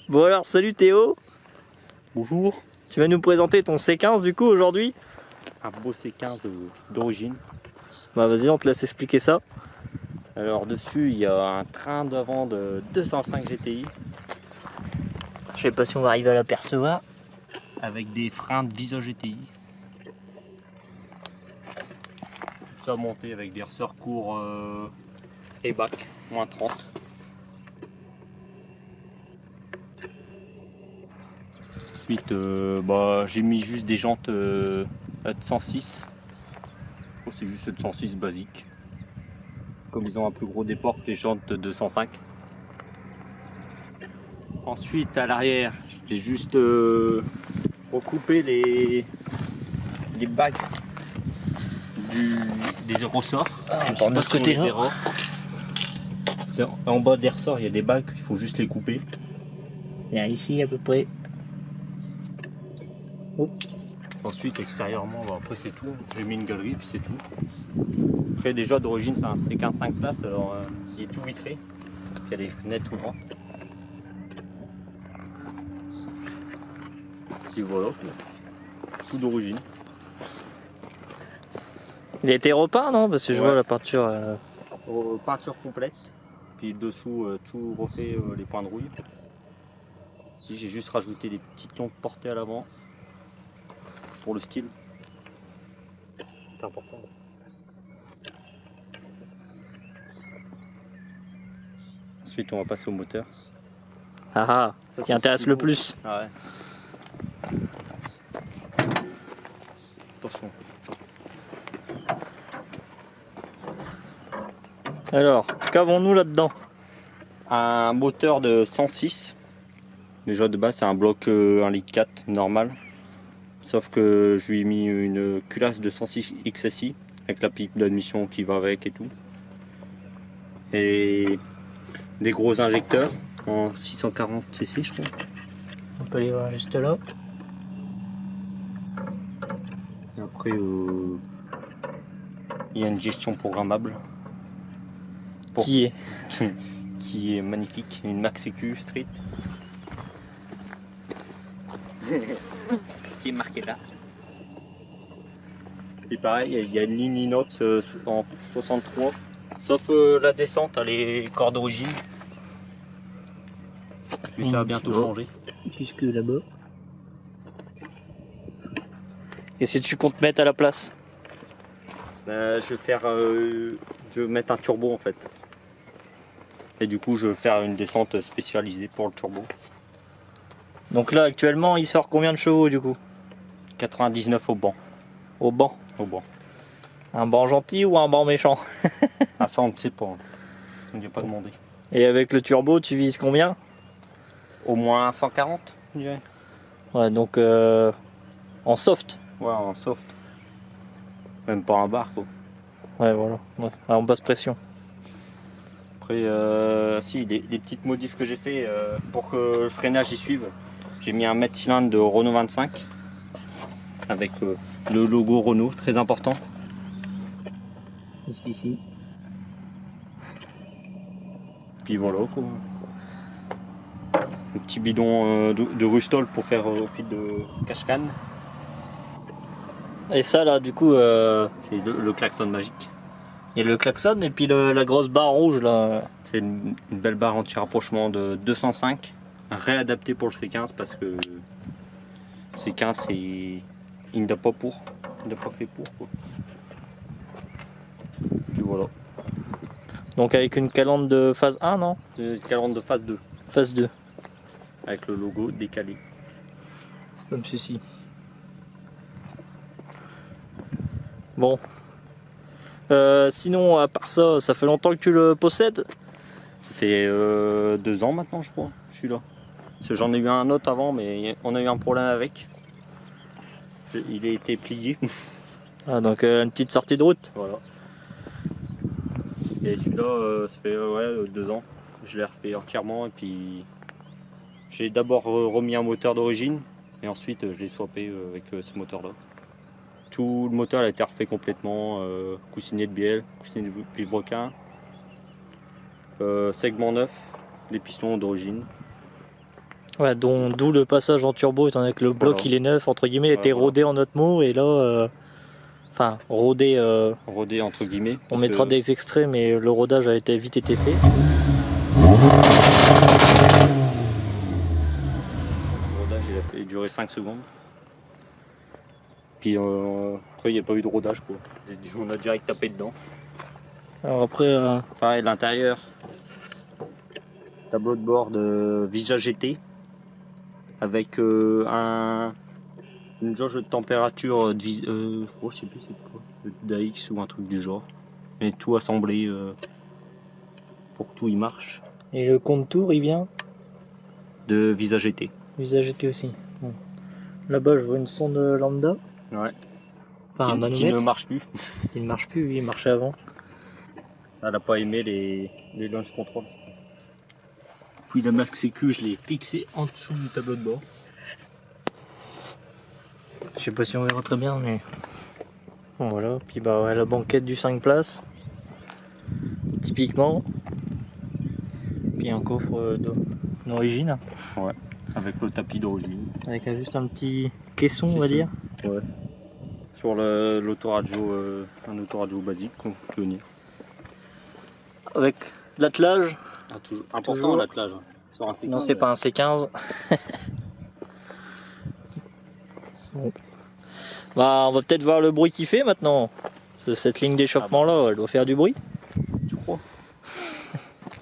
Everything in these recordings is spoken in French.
Bon alors, salut Théo. Bonjour. Tu vas nous présenter ton C15 du coup aujourd'hui? Un beau C15 d'origine. Bah vas-y, on te laisse expliquer ça. Alors dessus, il y a un train d'avant de 205 GTI. Je sais pas si on va arriver à l'apercevoir. Avec des freins de 10 GTI. Tout ça monté avec des ressorts courts et bac, moins 30. Ensuite, j'ai mis juste des jantes de 106. Oh, c'est juste 106 basique. Comme ils ont un plus gros déport que les jantes de 205. Ensuite, à l'arrière, j'ai juste recoupé les bagues des ressorts. Par de ce côté-là. En bas des ressorts, il y a des bagues, il faut juste les couper. Viens ici à peu près. Oh. Ensuite, extérieurement, après c'est tout. J'ai mis une galerie, puis c'est tout. Après, déjà d'origine, c'est un C15 5 places, alors il est tout vitré. Il y a des fenêtres ouvrantes. Et voilà, tout d'origine. Il a été repeint non? Parce que je vois la peinture. Peinture complète, puis dessous tout refait les points de rouille. Si j'ai juste rajouté des petites lampes portées à l'avant pour le style. C'est important. Ensuite, on va passer au moteur. Ah, Ça, qui intéresse le plus. Ah ouais. Attention. Alors, qu'avons-nous là-dedans? Un moteur de 106. Déjà de base, c'est un bloc 1,4 litre normal. Sauf que je lui ai mis une culasse de 106 XSI avec la pipe d'admission qui va avec et tout. Et des gros injecteurs en 640 cc, je crois. On peut les voir juste là. Et après, il y a une gestion programmable. Qui est qui est magnifique, une Max EQ Street. Qui est marqué là. Et pareil, il y a une ligne inox en 63. Sauf la descente, elle est corps d'origine. Mais ça va bientôt changer. Jusque là-bas. Et si tu comptes mettre à la place? Je vais mettre un turbo en fait. Et du coup, je vais faire une descente spécialisée pour le turbo. Donc là, actuellement, il sort combien de chevaux du coup? 99 au banc. Au banc. Au banc. Un banc gentil ou un banc méchant? Ah, ça, on ne sait pas. Je n'ai pas demandé. Et avec le turbo, tu vises combien? Au moins 140, je dirais. Ouais, donc en soft. Ouais, en soft. Même pas un bar, quoi. Ouais, voilà. Ouais, en basse pression. Après, si, les petites modifs que j'ai fait pour que le freinage y suive, j'ai mis un mètre cylindre de Renault 25 avec le logo Renault, très important. Juste ici. Puis voilà, quoi. Un petit bidon de Rustol pour faire office de cache-canne. Et ça là, du coup, C'est le klaxon magique. il y a le klaxon et puis la grosse barre rouge là. C'est une belle barre anti-rapprochement de 205, réadaptée pour le C15 parce que C15 il n'a pas pour, il n'a pas fait pour quoi. Puis voilà. Donc avec une calandre de phase 1, non? Calandre de phase 2 Phase 2. avec le logo décalé. Comme ceci. Bon. Sinon, à part ça, ça fait longtemps que tu le possèdes? Ça fait 2 ans maintenant, je crois, je suis là. Parce que j'en ai eu un autre avant, mais on a eu un problème avec. Il a été plié. Ah, donc une petite sortie de route. Voilà. Et celui-là, ça fait 2 ans. Je l'ai refait entièrement et puis j'ai d'abord remis un moteur d'origine et ensuite je l'ai swappé avec ce moteur-là. Tout le moteur a été refait complètement, coussinet de bielle, coussinet de vilebrequin, segment neuf, les pistons d'origine. Ouais, d'où le passage en turbo, étant donné que le bloc Voilà. il est neuf, entre guillemets, était Voilà. rodé en notre mot, et là, enfin, rodé, Rodé entre guillemets. on parce mettra que- des extraits, mais le rodage a vite été fait. Le rodage il a fait durer 5 secondes. Puis après il n'y a pas eu de rodage quoi. On a direct tapé dedans. Alors après, Pareil l'intérieur. Tableau de bord de Visa GT. Avec une jauge de température je sais plus c'est quoi. d'AX ou un truc du genre. Mais tout assemblé pour que tout y marche. et le contour il vient, De Visa GT. usage GT aussi. Bon. Là-bas, je vois une sonde lambda, Ouais. enfin un Qui ne manomètre, marche plus. il ne marche plus, il marchait avant. Elle n'a pas aimé les launch control. Puis la masque sécu, je l'ai fixé en dessous du tableau de bord. Je sais pas si on verra très bien, mais bon, voilà. Puis bah ouais, la banquette du 5 places, typiquement. Puis un coffre d'origine, Ouais. Avec le tapis d'origine. avec juste un petit caisson, on C'est va ça. dire. Ouais. Sur l'autoradio, un autoradio basique, pionnier. Avec l'attelage. Important Toujours. l'attelage. Sur un Sinon, c'est pas un C15. Bon. Bah, on va peut-être voir le bruit qu'il fait maintenant. Cette ligne d'échappement là, elle doit faire du bruit. Tu crois?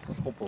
Je crois pas.